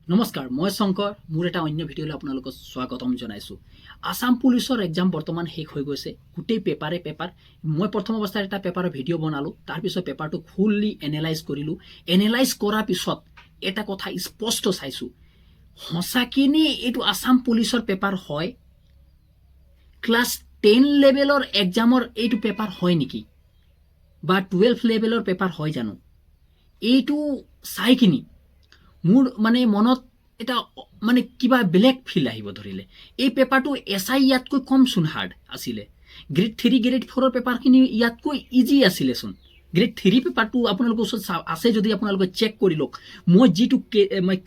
নমস্কাৰ, মই শংকৰ। মোৰ এটা অন্য ভিডিঅ'লৈ আপোনালোকক স্বাগতম জনাইছোঁ। আসাম পুলিচৰ এক্সাম বৰ্তমান শেষ হৈ গৈছে। গোটেই পেপাৰ মই প্ৰথম অৱস্থাত এটা পেপাৰৰ ভিডিঅ' বনালোঁ। তাৰপিছত পেপাৰটো ফুল্লি এনালাইজ কৰিলোঁ। এনালাইজ কৰাৰ পিছত এটা কথা স্পষ্ট চাইছোঁ, সঁচাকিনি এইটো আসাম পুলিচৰ পেপাৰ হয়? ক্লাছ 10 লেভেলৰ এক্সামৰ এইটো পেপাৰ হয় নেকি? বা 12 লেভেলৰ পেপাৰ হয় জানো? এইটো চাই কিনি মোৰ মনত এটা কিবা বেলেগ ফিল আহিব ধৰিলে। এই পেপাৰটো এছআই ইয়াতকৈ কমচোন হাৰ্ড আছিলে। গ্ৰেড 3 গ্ৰেড 4ৰ পেপাৰখিনি ইয়াতকৈ ইজি আছিলেচোন। গ্ৰেড 3 পেপাৰটো আপোনালোকৰ ওচৰত আছে যদি আপোনালোকে চেক কৰি লওক। মই যিটো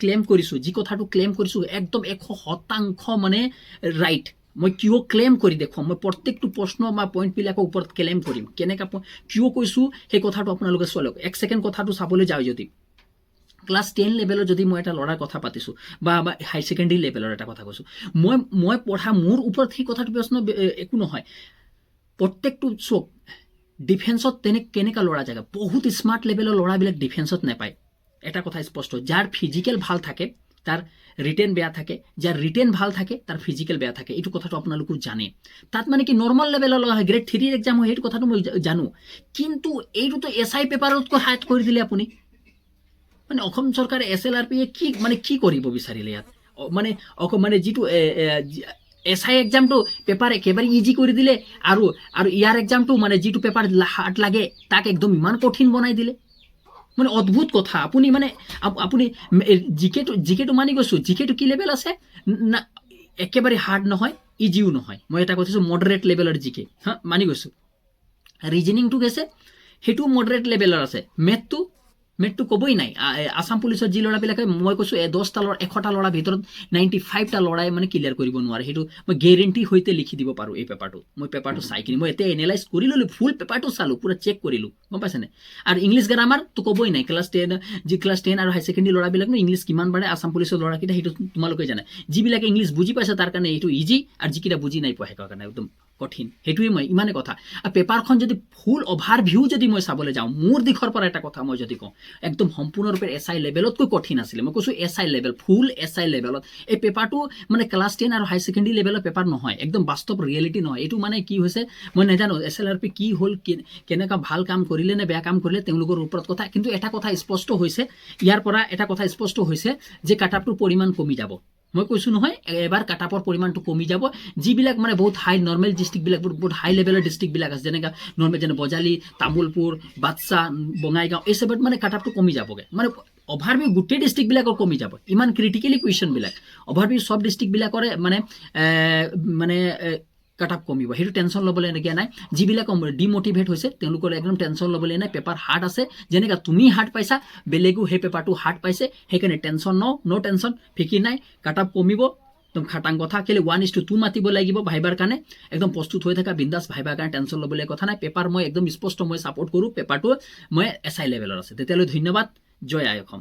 ক্লেইম কৰিছোঁ, যি কথাটো ক্লেইম কৰিছোঁ একদম 100% ৰাইট। মই কিয় ক্লেইম কৰি দেখুৱাম, মই প্ৰত্যেকটো প্ৰশ্ন বা পইণ্টবিলাকৰ ওপৰত ক্লেইম কৰিম। কেনেকৈ কিয় কৈছোঁ সেই কথাটো আপোনালোকে চাই লওক। এক ছেকেণ্ড কথাটো চাবলৈ যাওঁ যদি, ক্লাছ 10 লেভেলৰ যদি মই এটা ল'ৰাৰ কথা পাতিছোঁ বা হাই ছেকেণ্ডেৰী লেভেলৰ এটা কথা কৈছোঁ, মই পঢ়া মোৰ ওপৰত সেই কথাটো প্ৰশ্ন একো নহয়। প্ৰত্যেকটো চব ডিফেন্সত কেনেকুৱা ল'ৰা জেগা, বহুত স্মাৰ্ট লেভেলৰ ল'ৰাবিলাক ডিফেন্সত নাপায়। এটা কথা স্পষ্ট, যাৰ ফিজিকেল ভাল থাকে তাৰ ৰিটেন বেয়া থাকে, যাৰ ৰিটেন ভাল থাকে তাৰ ফিজিকেল বেয়া থাকে। এইটো কথাটো আপোনালোকে জানে। তাত কি নৰ্মেল লেভেলৰ ল'ৰা গ্ৰেড 3ৰ এক্সাম হয়, সেইটো কথাটো মই জানো। কিন্তু এইটোতো এছআই পেপাৰতকৈ হাইড কৰি দিলে আপুনি। অসম চৰকাৰে SLRPয়ে কি কৰিব বিচাৰিলে ইয়াত? যিটো এছআই এক্সামটো পেপাৰ একেবাৰে ইজি কৰি দিলে আৰু ইয়াৰ এক্সামটো যিটো পেপাৰ হাৰ্ড লাগে তাক একদম ইমান কঠিন বনাই দিলে। অদ্ভুত কথা। আপুনি জিকেটো মানি গৈছোঁ। জিকেটো কি লেভেল আছে না, একেবাৰে হাৰ্ড নহয়, ইজিও নহয়। মই এটা কৈছোঁ মডাৰেট লেভেলৰ জিকে, হা, মানি গৈছোঁ। ৰিজনিংটো গৈছে সেইটো মডাৰেট লেভেলৰ আছে। মেথটো ক'বই নাই। আসাম পুলিচৰ যি ল'ৰাবিলাকে, মই কৈছোঁ 10টা ল'ৰা 100টা ল'ৰাৰ ভিতৰত 95টা ল'ৰাই ক্লিয়াৰ কৰিব নোৱাৰে। সেইটো মই গেৰেণ্টি সৈতে লিখি দিব পাৰোঁ। এই পেপাৰটো মই চাই কিনি মই এতিয়া এনালাইজ কৰি ল'লোঁ, ফুল পেপাৰটো চালোঁ, পুৰা চেক কৰিলোঁ, গম পাইছেনে? আৰু ইংলিছ গ্ৰামাৰটো ক'বই নাই। ক্লাছ 10 আৰু হাই ছেকেণ্ডেৰী ল'ৰাবিলাক ইংলিছ কিমান পাৰে আসাম পুলিচৰ ল'ৰাকেইটা সেইটো তোমালোকে জানে। যিবিলাকে ইংলিছ বুজি পাইছে তাৰ কাৰণে এইটো ইজি, আৰু যিকেইটা বুজি নাই পোৱা সেইটোৰ কাৰণে একদম কঠিন। সেইটোৱে মই ইমানে কথা। আৰু পেপাৰখন যদি ফুল অভাৰভিউ যদি মই চাবলৈ যাওঁ, মোৰ দিশৰ পৰা এটা কথা মই যদি কওঁ, একদম সম্পূৰ্ণৰূপে এছআই লেভেলতকৈ কঠিন আছিলে। মই কৈছোঁ এছআই লেভেল, ফুল এছআই লেভেলত এই পেপাৰটো ক্লাছ 10 আৰু হাই ছেকেণ্ডেৰী লেভেলৰ পেপাৰ নহয়, একদম বাস্তৱ ৰিয়েলিটি নহয়। এইটো কি হৈছে মই নাজানো। SLRP কি হ'ল, কেনেকুৱা ভাল কাম কৰিলে নে বেয়া কাম কৰিলে তেওঁলোকৰ ওপৰত কথা। কিন্তু এটা কথা স্পষ্ট হৈছে, ইয়াৰ পৰা এটা কথা স্পষ্ট হৈছে যে কাটআপটোৰ পৰিমাণ কমি যাব। মই কৈছোঁ নহয়, এবাৰ কাটআপৰ পৰিমাণটো কমি যাব। যিবিলাক বহুত হাই নৰ্মেল ডিষ্ট্ৰিক্টবিলাক, বহুত হাই লেভেলৰ ডিষ্ট্ৰিক্টবিলাক আছে, যেনেকৈ নৰ্মেল যেনে বজালী, তামুলপুৰ, বাক্সা, বঙাইগাঁও, এই চবত কাটআপটো কমি যাবগৈ। অভাৰভিউ গোটেই ডিষ্ট্ৰিক্টবিলাকৰ কমি যাব। ইমান ক্ৰিটিকেলি কুৱেশ্যনবিলাক অভাৰভিউ চব ডিষ্ট্ৰিক্টবিলাকৰে কাটআপ কমিব। সেইটো টেনশ্যন ল'বলগীয়া নাই। যিবিলাক ডিম'টিভেট হৈছে তেওঁলোকৰ একদম টেনশ্যন ল'বলৈ নাই। পেপাৰ হাৰ্ড আছে, যেনেকৈ তুমি হাৰ্ড পাইছা বেলেগো সেই পেপাৰটো হাৰ্ড পাইছে। সেইকাৰণে টেনশ্যন ন' টেনশ্যন, ফিকিৰ নাই। কাটআপ কমিব, একদম খাটাং কথা। কেলৈ 1:2 মাতিব লাগিব ভাইবাৰ কাৰণে। একদম প্ৰস্তুত হৈ থকা, বিন্দাছ ভাইবাৰ কাৰণে, টেনশ্যন ল'বলগীয়া কথা নাই। পেপাৰ মই একদম স্পষ্ট মই ছাপোৰ্ট কৰোঁ। পেপাৰটো মই এছআই লেভেলৰ আছে। তেতিয়ালৈ ধন্যবাদ। জয় আই অসম।